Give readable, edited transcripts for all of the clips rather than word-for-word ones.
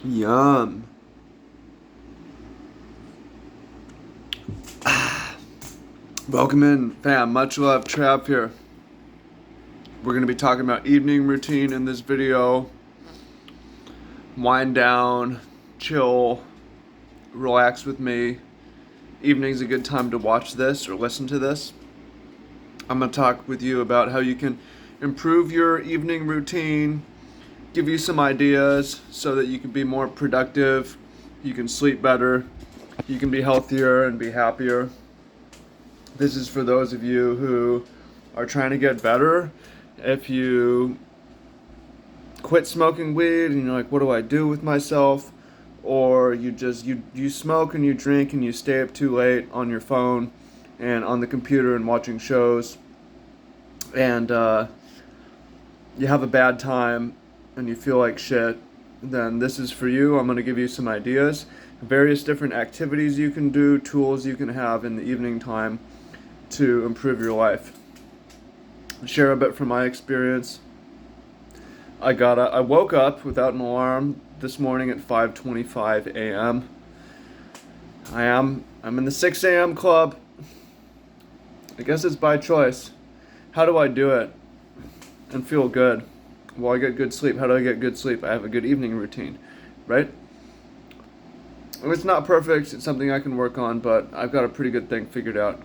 Yum. Welcome in, fam. Much love, Trav here. We're going to be talking about evening routine in this video. Wind down, chill, relax with me. Evening's a good time to watch this or listen to this. I'm going to talk with you about how you can improve your evening routine, give you some ideas so that you can be more productive, you can sleep better, you can be healthier and be happier. This is for those of you who are trying to get better. If you quit smoking weed and you're like, what do I do with myself? Or you smoke and you drink and you stay up too late on your phone and on the computer and watching shows, and you have a bad time and you feel like shit, then this is for you. I'm going to give you some ideas, various different activities you can do, tools you can have in the evening time to improve your life. Share a bit from my experience. I woke up without an alarm this morning at 5:25 a.m. I'm in the 6 a.m. club. I guess it's by choice. How do I do it and feel good? Well, I get good sleep. How do I get good sleep? I have a good evening routine, right? It's not perfect. It's something I can work on, but I've got a pretty good thing figured out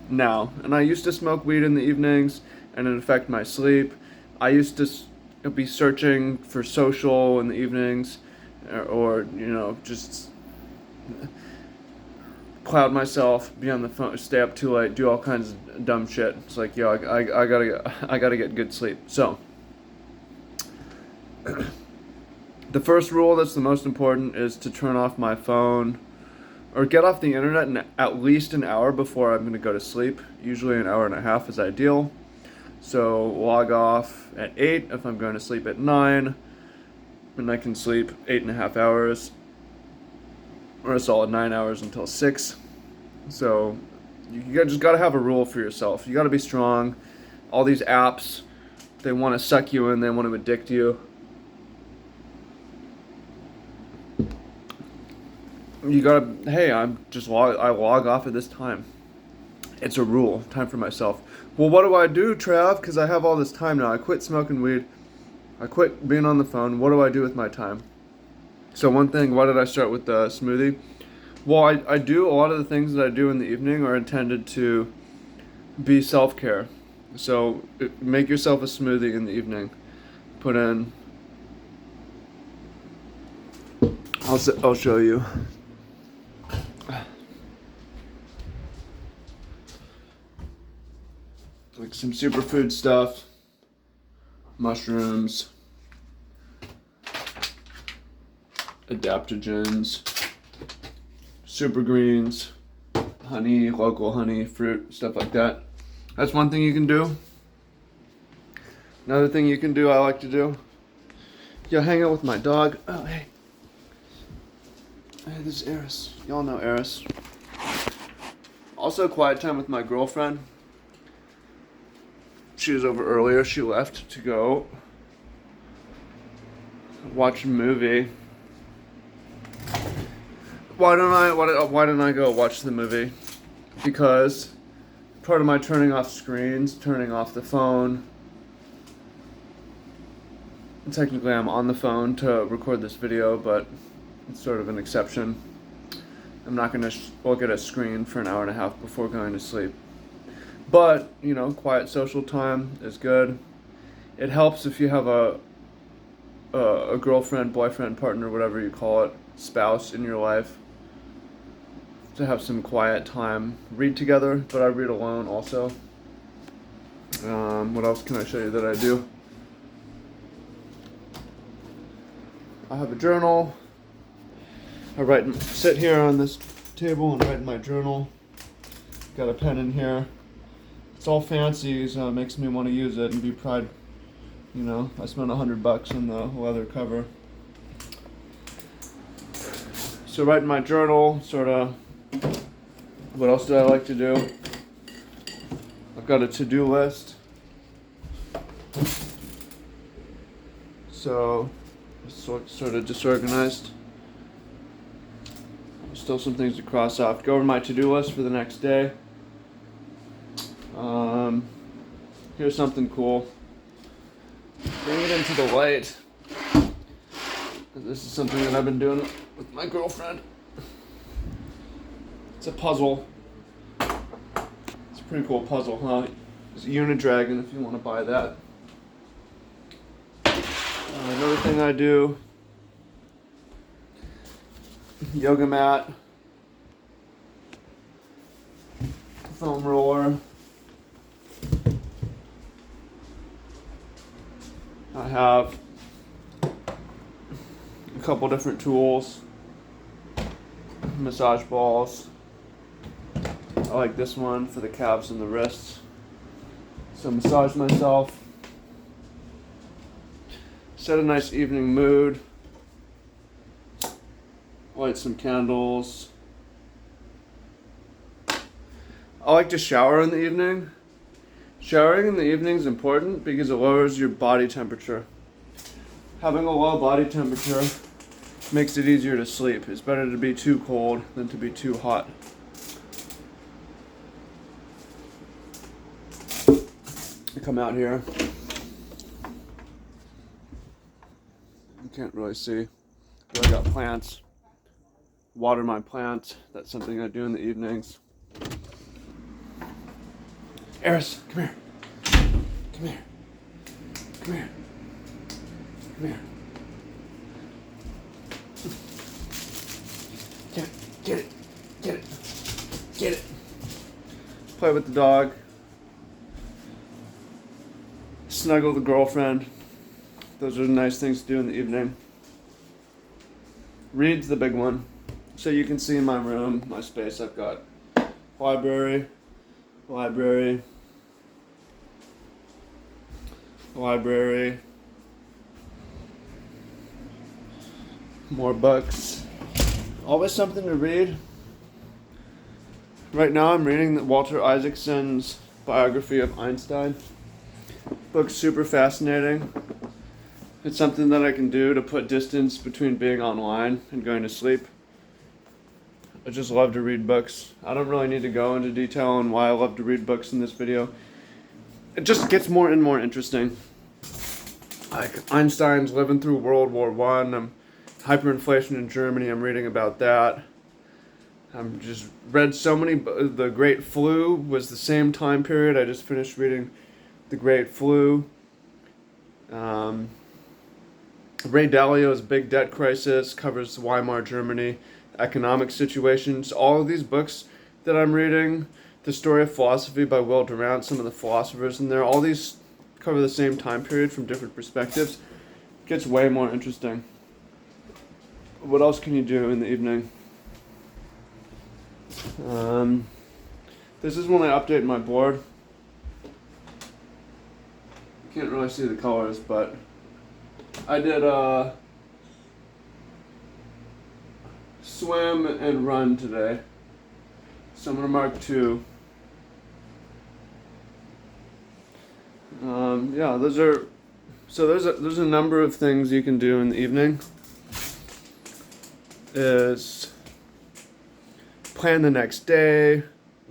now. And I used to smoke weed in the evenings and it affected my sleep. I used to be searching for social in the evenings, or just cloud myself, be on the phone, stay up too late, do all kinds of dumb shit. It's like, I gotta get good sleep. So the first rule that's the most important is to turn off my phone or get off the internet at least an hour before I'm going to go to sleep. Usually an hour and a half is ideal. So log off at 8 if I'm going to sleep at 9, and I can sleep 8.5 hours, or a solid 9 hours until 6. So you just got to have a rule for yourself. You got to be strong. All these apps, they want to suck you in, they want to addict you. You gotta, hey, I log off at this time. It's a rule, time for myself. Well, what do I do, Trav? Because I have all this time now. I quit smoking weed. I quit being on the phone. What do I do with my time? So one thing, why did I start with the smoothie? Well, I do, a lot of the things that I do in the evening are intended to be self-care. So make yourself a smoothie in the evening. Put in, I'll show you. Like some superfood stuff, mushrooms, adaptogens, super greens, honey, local honey, fruit, stuff like that. That's one thing you can do. Another thing you can do, I like to do, hang out with my dog. Oh, hey. Hey, this is Eris. Y'all know Eris. Also, quiet time with my girlfriend. She was over earlier. She left to go watch a movie. Why didn't I go watch the movie? Because part of my turning off screens, turning off the phone. Technically, I'm on the phone to record this video, but it's sort of an exception. I'm not going to look at a screen for an hour and a half before going to sleep. But, quiet social time is good. It helps if you have a girlfriend, boyfriend, partner, whatever you call it, spouse in your life, to have some quiet time. Read together, but I read alone also. What else can I show you that I do? I have a journal. Sit here on this table and write in my journal. Got a pen in here. It's all fancy, so it makes me want to use it and be proud. I spent $100 on the leather cover. So write in my journal, sort of, what else do I like to do? I've got a to-do list. So sort of disorganized. Still some things to cross off. Go over my to-do list for the next day. Here's something cool. Bring it into the light. This is something that I've been doing with my girlfriend. It's a puzzle. It's a pretty cool puzzle, huh? It's a Unidragon if you want to buy that. Another thing I do, yoga mat, foam roller. I have a couple different tools, massage balls. I like this one for the calves and the wrists. So massage myself. Set a nice evening mood. Light some candles. I like to shower in the evening. Showering in the evening is important because it lowers your body temperature. Having a low body temperature makes it easier to sleep. It's better to be too cold than to be too hot. I come out here. You can't really see, but I got plants. Water my plants. That's something I do in the evenings. Eris, come here. Come here. Come here. Come here. Get it. Get it. Get it. Play with the dog. Snuggle the girlfriend. Those are the nice things to do in the evening. Read's the big one. So you can see in my room, my space, I've got library, library, library, more books. Always something to read. Right now I'm reading Walter Isaacson's biography of Einstein. Book's super fascinating. It's something that I can do to put distance between being online and going to sleep. I just love to read books. I don't really need to go into detail on why I love to read books in this video. It just gets more and more interesting. Like Einstein's living through World War I. Hyperinflation in Germany, I'm reading about that. I've just read so many. The Great Flu was the same time period. I just finished reading The Great Flu. Ray Dalio's Big Debt Crisis covers Weimar Germany, economic situations. All of these books that I'm reading, The Story of Philosophy by Will Durant, some of the philosophers in there, all these cover the same time period from different perspectives. It gets way more interesting. What else can you do in the evening? This is when I update my board. Can't really see the colors, but I did swim and run today. So I'm gonna mark 2. Yeah, there's a number of things you can do in the evening. Is plan the next day,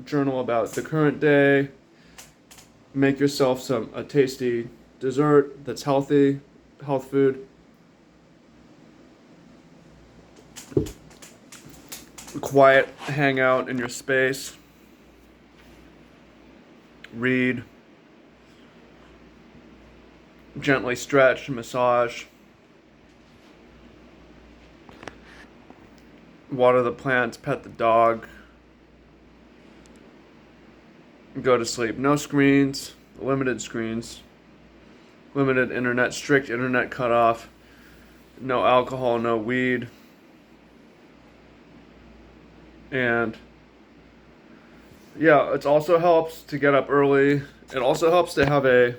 journal about the current day, make yourself a tasty dessert that's healthy, health food. Quiet hangout in your space. Read. Gently stretch, massage. Water the plants, pet the dog. Go to sleep. No screens, limited screens. Limited internet, strict internet cutoff. No alcohol, no weed. And yeah, it also helps to get up early. It also helps to have a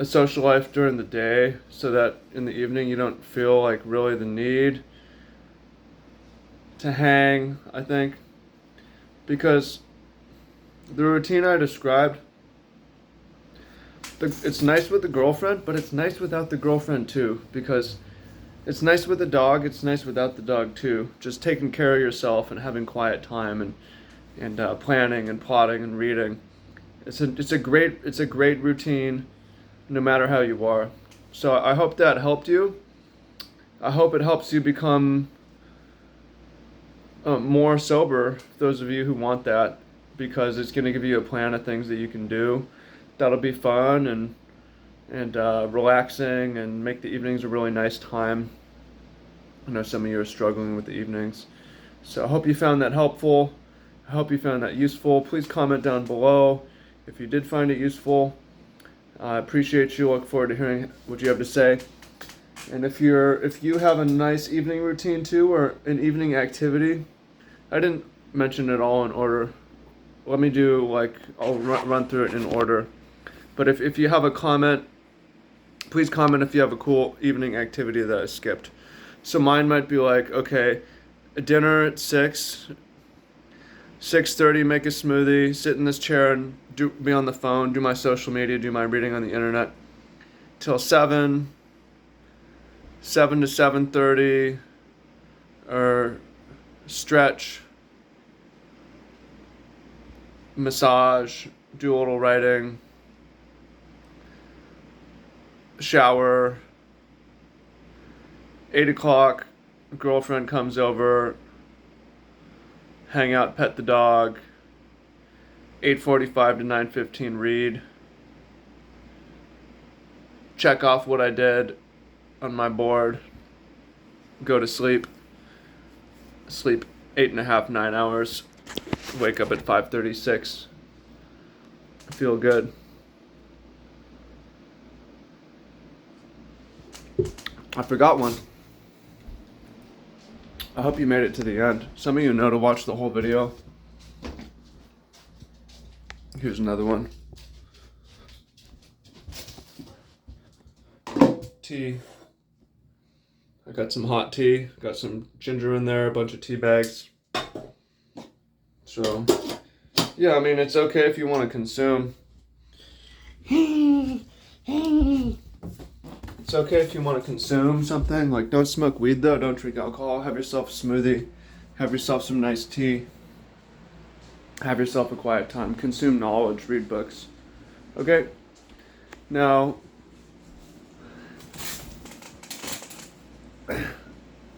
social life during the day so that in the evening you don't feel like really the need to hang, I think. Because the routine I described, it's nice with the girlfriend, but it's nice without the girlfriend too, because it's nice with the dog, it's nice without the dog too. Just taking care of yourself and having quiet time and planning and plotting and reading. It's a great routine, no matter how you are. So I hope that helped you. I hope it helps you become more sober. Those of you who want that, because it's going to give you a plan of things that you can do. That'll be fun and relaxing and make the evenings a really nice time. I know some of you are struggling with the evenings. So I hope you found that helpful. I hope you found that useful. Please comment down below if you did find it useful. I appreciate you. Look forward to hearing what you have to say. And if you have a nice evening routine too, or an evening activity, I didn't mention it all in order. Let me do I'll run through it in order. But if you have a comment, please comment if you have a cool evening activity that I skipped. So mine might be okay, dinner at 6:30, make a smoothie, sit in this chair and be on the phone, do my social media, do my reading on the internet till 7 to 7:30, or stretch, massage, do a little writing, shower. 8 o'clock, girlfriend comes over, hang out, pet the dog. 8:45 to 9:15, read. Check off what I did on my board. Go to sleep. Sleep 8.5, 9 hours. Wake up at 5:36. Feel good. I forgot one. I hope you made it to the end. Some of you know to watch the whole video. Here's another one. Tea. I got some hot tea. Got some ginger in there, a bunch of tea bags. So, yeah, I mean, it's okay if you want to consume. It's okay if you want to consume something. Don't smoke weed though, don't drink alcohol. Have yourself a smoothie. Have yourself some nice tea. Have yourself a quiet time. Consume knowledge, read books. Okay? Now,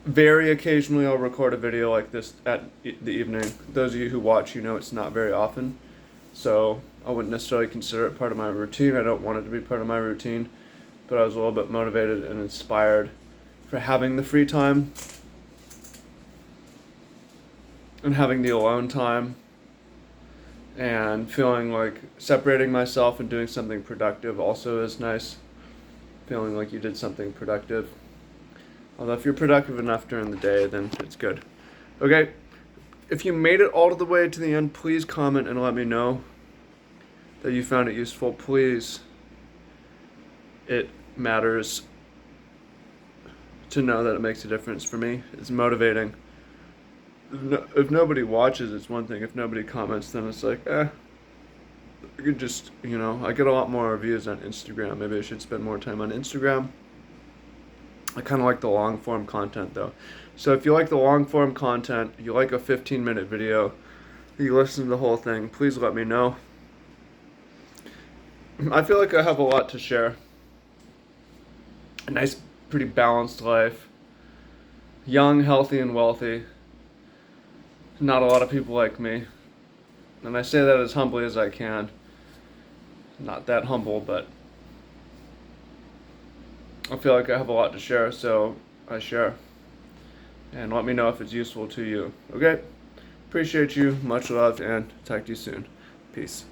very occasionally I'll record a video like this at the evening. Those of you who watch, you know it's not very often. So I wouldn't necessarily consider it part of my routine. I don't want it to be part of my routine. But I was a little bit motivated and inspired for having the free time and having the alone time and feeling like separating myself and doing something productive also is nice. Feeling like you did something productive. Although if you're productive enough during the day, then it's good. Okay, if you made it all the way to the end, please comment and let me know that you found it useful. Please. It matters to know that it makes a difference for me. It's motivating. If nobody watches, it's one thing. If nobody comments, then it's I could just, I get a lot more views on Instagram. Maybe I should spend more time on Instagram. I kind of like the long form content though. So if you like the long form content, you like a 15-minute video, you listen to the whole thing, please let me know. I feel like I have a lot to share. A nice, pretty balanced life. Young, healthy, and wealthy. Not a lot of people like me. And I say that as humbly as I can. Not that humble, but I feel like I have a lot to share, so I share. And let me know if it's useful to you. Okay? Appreciate you. Much love, and talk to you soon. Peace.